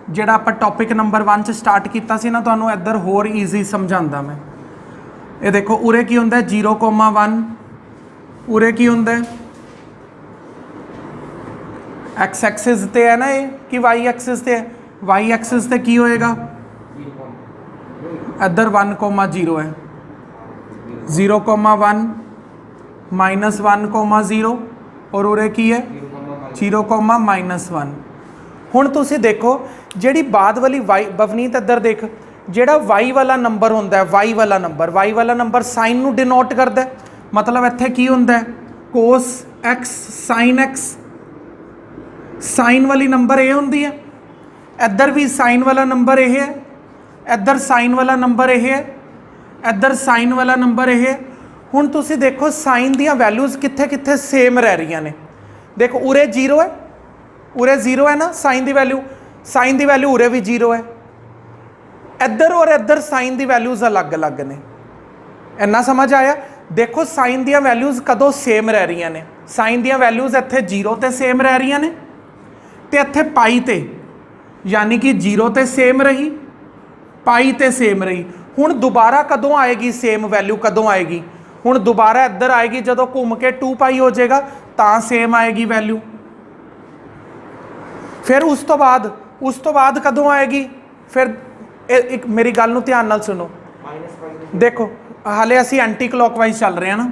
ਜਿਹੜਾ ਆਪਾਂ ਟੌਪਿਕ ਨੰਬਰ 1 'ਚ ਸਟਾਰਟ ਕੀਤਾ ਸੀ ਨਾ, ਤੁਹਾਨੂੰ ਇੱਧਰ ਹੋਰ ਈਜ਼ੀ ਸਮਝਾਉਂਦਾ ਮੈਂ। ਇਹ ਦੇਖੋ, ਉਰੇ ਕੀ ਹੁੰਦਾ 0,1 उरे की हुंदा है एक्स एक्सिस ते है ना ये कि वाई एक्सिस ते है, वाई एक्सिस ते की होएगा इधर 1,0 है 0,1 -1,0 और उरे की है 0,-1। हुण तुसीं देखो जिहड़ी बाद वाली वाई बवनीत इधर देख जिहड़ा वाई वाला नंबर हुंदा है वाई वाला नंबर साइन नूं डिनोट करदा है, मतलब इत्थे की हुंदा है cos x sine x, sine वाली नंबर ये हुंदी है, इधर भी साइन वाला नंबर ये है, इधर साइन वाला नंबर ये है, इधर साइन वाला नंबर ये है। हुण तुसीं देखो साइन दियां वैल्यूज़ कित्थे कित्थे सेम रह रही ने। देखो उरे 0 है, उरे 0 है ना साइन दी वैल्यू उरे भी 0 है, इधर और इधर साइन दी वैल्यूज़ अलग अलग ने। इन्ना समझ आया। देखो साइन दियां वैल्यूज़ कदों सेम रह रही ने, साइन दियां वैल्यूज़ इत्थे 0 ते सेम रह रही ने ते इत्थे पाई ते, यानी कि 0 ते सेम रही पाई ते सेम रही। हुण दोबारा कदों आएगी सेम वैल्यू, कदों आएगी हुण दोबारा इधर आएगी जदों घूम के 2 पाई हो जाएगा तां सेम आएगी वैल्यू। फिर उस तो बाद कदों आएगी, फिर एक मेरी गल नूं ध्यान नाल सुनो। देखो हाले असीं एंटी क्लॉकवाइज चल रहे हैं ना,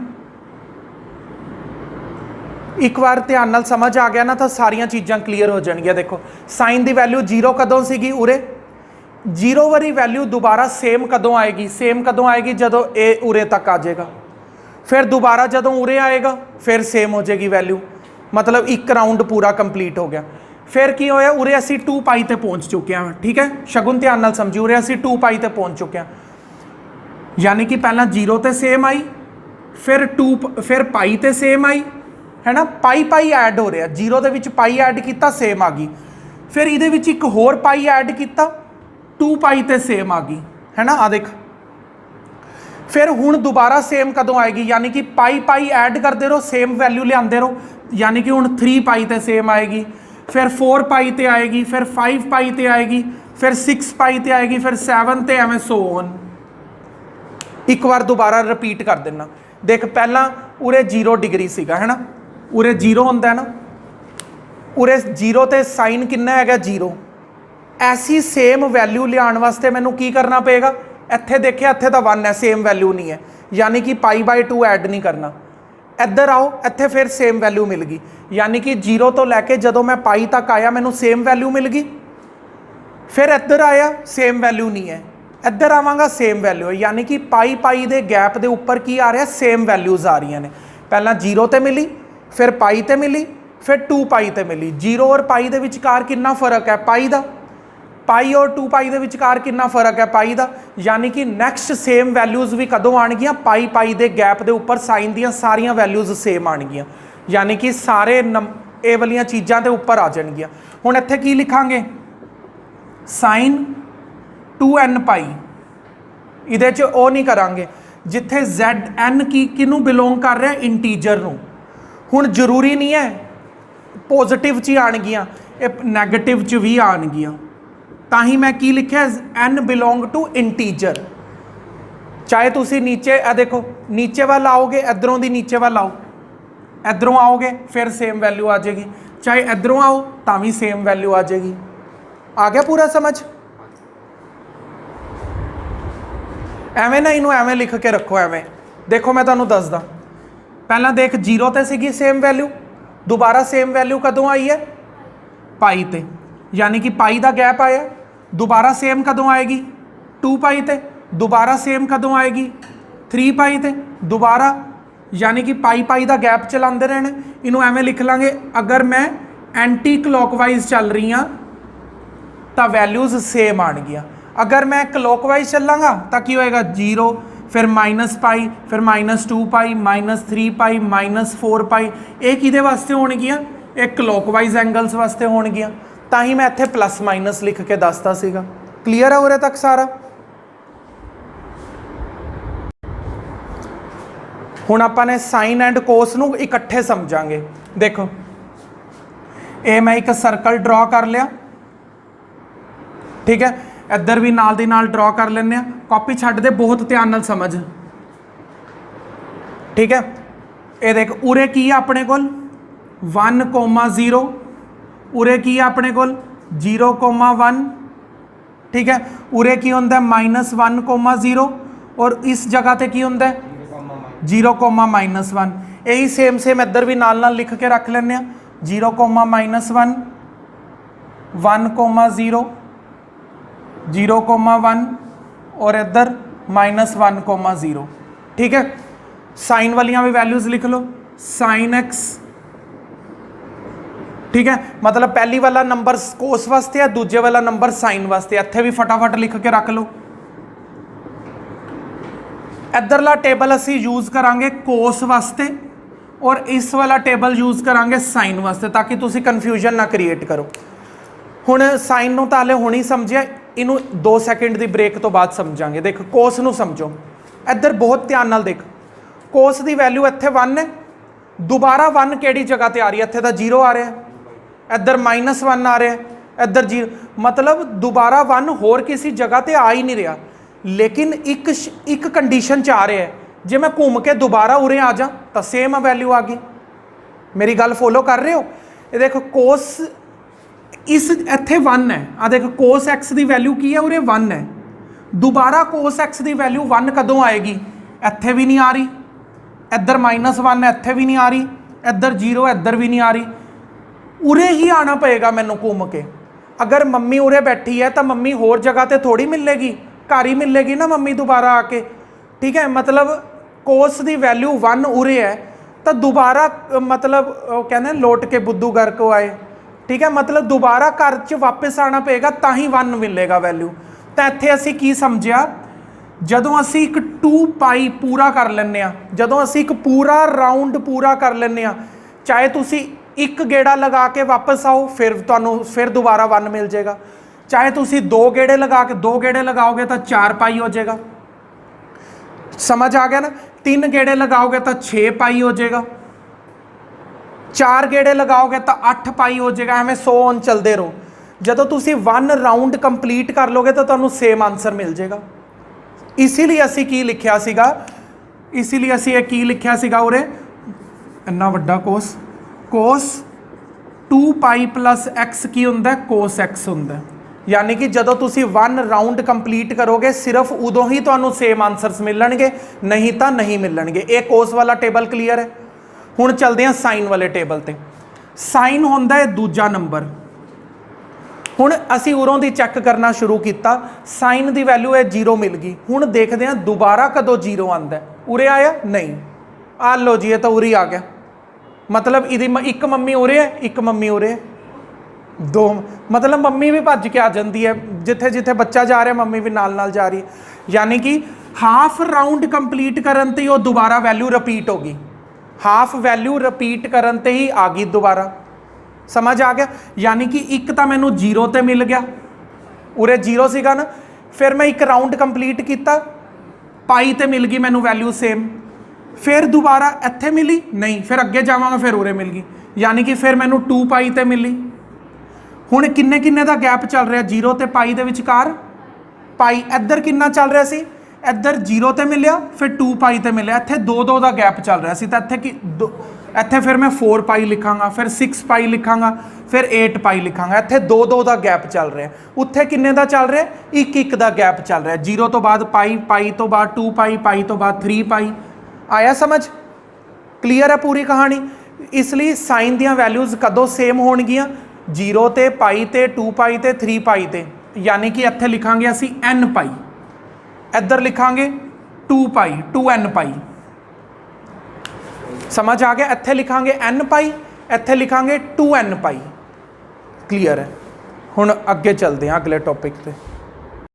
एक बार ध्यान नाल समझ आ गया ना तो सारियां चीज़ां क्लीयर हो जाएंगियां। देखो साइन दी वैल्यू 0 कदों सीगी उरे, 0 वाली वैल्यू दोबारा सेम कदों आएगी जदों ए उरे तक आ जाएगा, फिर दोबारा जदों उरे आएगा फिर सेम हो जाएगी वैल्यू, मतलब एक राउंड पूरा कंप्लीट हो गया। फिर की होया उरे असीं 2 पाई ते पहुंच चुके हैं, ठीक है शगुन ध्यान नाल समझी, उरे असीं 2 पाई ते पहुंच चुके हैं, यानी कि पहला 0 ते सेम आई, फिर पाई ते सेम आई है ना, पाई ऐड हो रहा 0 दे विच पाई ऐड किया सेम आ गई, फिर इहदे विच एक होर पाई ऐड किया 2 पाई ते सेम आ गई है ना। आ देख फिर हुण दोबारा सेम कदों आएगी, यानी कि पाई ऐड करते रहो सेम वैल्यू लियाते रहो, यानी कि हुण 3 पाई ते सेम आएगी, फिर 4 पाई ते आएगी, फिर 5 पाई ते आएगी, फिर 6 पाई ते आएगी, फिर 7 ते एवें सो ऑन। एक बार दोबारा रिपीट कर देना। देख पहला उरे 0 डिग्री सीगा है ना, उरे 0 होंदा है ना, उरे 0 ते साइन कितना है 0। ऐसी सेम वैल्यू लियाण वास्ते मैनू की करना पेगा, इत्थे देखिए इत्थे तो 1 है सेम वैल्यू नहीं है, यानी कि π/2 ऐड नहीं करना। इधर आओ इत्थे फिर सेम वैल्यू मिल गई, यानी कि 0 तो लैके जदों मैं पाई तक आया मैनू सेम वैल्यू मिल गई, फिर इधर आया सेम वैल्यू नहीं है, इधर आवांगा सेम वैल्यू है, यानी कि पाई दे गैप दे उपर की आ रहा सेम वैल्यूज़ आ रही ने। पहला 0 ते मिली, फिर पाई ते मिली, फिर 2 पाई ते मिली। 0 और पाई दे विचकार कितना फर्क है पाई दा, पाई और 2 पाई दे विचकार कितना फर्क है पाई दा, यानी कि नैक्सट सेम वैल्यूज़ भी कदों आणगियां पाई दे गैप दे उपर साइन दियां सारियां वैल्यूज़ सेम आणगियां, यानी कि सारे ए वालियां चीज़ां दे उपर आ जाणगियां। हुण इत्थे की लिखांगे साइन 2n पाई, इहदे च ओ नहीं करांगे जिथे zn की किनू बिलोंग कर रहा इंटीजर नूं। हुण जरूरी नहीं है पॉजिटिव च ही आणगियां, नैगेटिव च भी आणगियां, ताही मैं की लिखिया n बिलोंग टू इंटीजर। चाहे तुसी नीचे देखो नीचे वाल आओगे, इधरों दी नीचे वाल आओ, इधरों आओगे फिर सेम वैल्यू आ जाएगी, चाहे इधरों आओ तो भी सेम वैल्यू आ जाएगी। आ गया पूरा समझ? एवें ना इनू एवें लिख के रखो, एवें देखो मैं तुहानू दसदा। पहला देख 0 ते सीगी सेम वैल्यू, दोबारा सेम वैल्यू कदों आई है पाई ते, यानी कि पाई दा गैप आया, दोबारा सेम कदों आएगी 2 पाई ते, दोबारा सेम कदों आएगी 3 पाई ते, दोबारा यानी कि पाई दा गैप चलाते रहना। इनू एवें लिख लांगे अगर मैं एंटी क्लॉकवाइज चल रही हाँ तो वैल्यूज़ सेम आणगियां, अगर मैं क्लॉकवाइज चलांगा तो की होएगा 0, फिर -पाई, फिर -2 पाई, -3 पाई, -4 पाई। ये किहदे वास्ते होणगियां? एक क्लॉकवाइज एंगल्स वास्ते होणगियां, ताही मैं इत्थे प्लस माइनस लिख के दसता सीगा। क्लीयर है उरे तक सारा? हुण आपां ने साइन एंड कोस नूं इकट्ठे समझांगे। देखो ये मैं एक सर्कल ड्रॉ कर लिया, ठीक है, इधर भी नाल दी नाल ड्रॉ कर लेने, कॉपी छड्ड दे, बहुत ध्यान नाल समझ, ठीक है। ये देख उरे की है अपने कोल 1,0, उरे की है अपने कोल 0,1, ठीक है। उरे की होंदा -1,0 और इस जगह ते की होंदा 0,-1। यही सेम इधर भी नाल नाल लिख के रख लें 0,-1, 1,0, 0,1 और इधर -1,0, ठीक है। साइन वालियां भी वैल्यूज लिख लो, साइन x, ठीक है। मतलब पहली वाला नंबर कोस वास्ते है, दूजे वाला नंबर साइन वास्ते। इत्थे भी फटाफट लिख के रख लो। इधरला टेबल असी यूज करांगे कोस वास्ते और इस वाला टेबल यूज करांगे साइन वास्ते, ताकि तुसी कन्फ्यूजन ना क्रिएट करो। हुण साइन नूं तां हाले हुण ही समझिया, इनू 2 सेकंड की ब्रेक तो बाद समझांगे। देख कोस नूं समझो, इधर बहुत ध्यान नाल देख, कोस की वैल्यू इत्थे 1 है, दोबारा 1 किहड़ी जगह ते आ रही है, इत्थे तां 0 आ रहा है, इधर -1 आ रहा है, इधर 0, मतलब दोबारा 1 होर किसी जगह ते आ ही नहीं रहा। लेकिन एक कंडीशन च आ रहा है, जे मैं घूम के दोबारा उरे आ जा तो सेम वैल्यू आ गई। मेरी गल फॉलो कर रहे हो? ये देखो कोस इस इत्थे 1 है, आ देखो कोस एक्स की वैल्यू की है, उरे 1 है। दोबारा कोस एक्स की वैल्यू 1 कदों आएगी? इत्थे भी नहीं आ रही, इधर -1 है, इत्थे भी नहीं आ रही, इधर 0, इधर भी नहीं आ रही। उरे ही आना पएगा मैनू घूम के। अगर मम्मी उरे बैठी है तो मम्मी होर जगह ते थोड़ी मिलेगी, घर ही मिलेगी ना मम्मी दोबारा आके, ठीक है। मतलब कोस की वैल्यू 1 उरे है तो दोबारा मतलब कहते लौट के बुद्धू घर को आए, ठीक है। मतलब दोबारा घर च वापस आना पेगा तो ही 1 मिलेगा वैल्यू। तो इत्थे असी की समझिया, जदों असी एक 2π पूरा कर लें, जदों असी एक पूरा राउंड पूरा कर लें, चाहे तुसी एक गेड़ा लगा के वापस आओ, फिर तुहानू फिर दोबारा 1 मिल जाएगा। चाहे तुसी 2 गेड़े लगाओगे तो 4π हो जाएगा। समझ आ गया ना? 3 गेड़े लगाओगे तो 6π हो जाएगा, 4 गेड़े लगाओगे तो 8π हो जाएगा। एवं 100 ऑन चलते रहो। जदों तुसी 1 राउंड कंप्लीट कर लोगे तो तुहानू सेम आंसर मिल जाएगा। इसीलिए असी की लिखिया सीगा, इसीलिए असी की लिखिया सीगा उरे इन्ना वड्डा कोस, कोस 2π + x की हुंदा कोस x हुंदा। यानी कि जदों तुसी 1 राउंड कंप्लीट करोगे सिर्फ उदों ही तुहानू सेम आंसरस मिलणगे, नहीं तो नहीं मिलणगे। ये कोस वाला टेबल क्लीयर है। हुण चलते हैं साइन वाले टेबल ते। साइन हुंदा है दूजा नंबर। हुण असी उरों दी चैक करना शुरू किया, साइन की वैल्यू है 0 मिल गई। हुण देखते हैं दोबारा कदों 0 आंदा है, उरे आया नहीं, आ लो जी ये तो उरी आ गया। मतलब इहदी एक मम्मी उरे है, एक मम्मी उरे है, 2 मतलब मम्मी भी भज के आ जाती है, जिथे जिथे बच्चा जा रहा मम्मी भी नाल नाल जा रही है। यानी कि हाफ राउंड कंप्लीट करन ते ही दोबारा वैल्यू रिपीट होगी, हाफ वैल्यू रिपीट करन ते ही आ गई दोबारा। समझ आ गया? यानी कि एक तो मैनू 0 ते मिल गया, उरे 0 सीगा ना, फिर मैं एक राउंड कंप्लीट किया, पाई ते मिल गई मैनू वैल्यू सेम, फिर दोबारा इत्थे मिली नहीं, फिर अगे जावांगा फिर उरे मिल गई, यानी कि फिर मैनू 2π ते मिली। हुण किन्ने किन्ने दा गैप चल रहा 0 ते पाई दे विचकार, पाई इधर किन्ना चल रहा सी, इधर 0 ते मिलिया फिर 2π ते मिलिया, इत्थे 2-2 दा गैप चल रहा सी। तां इत्थे की इत्थे फिर मैं 4π लिखांगा, फिर 6π लिखांगा, फिर 8π लिखांगा, इत्थे 2-2 दा गैप चल रहा है। उत्थे किन्ने दा चल रहा, 1-1 दा गैप चल रहा है। 0 तो बाद पाई, पाई तो बाद 2π, पाई तो बाद 3π। आया समझ? क्लीयर है पूरी कहानी? इसलिए साइन दियां वैल्यूज़ कदों सेम होणगियां, 0 ते पाई ते 2π ते 3π ते। यानी कि इत्थे लिखांगे असी nπ, इधर लिखांगे 2π, 2nπ। समझ आ गया? इत्थे लिखांगे nπ, इत्थे लिखांगे 2nπ। क्लीयर है? हुण अगे चलते हैं अगले टॉपिक पे।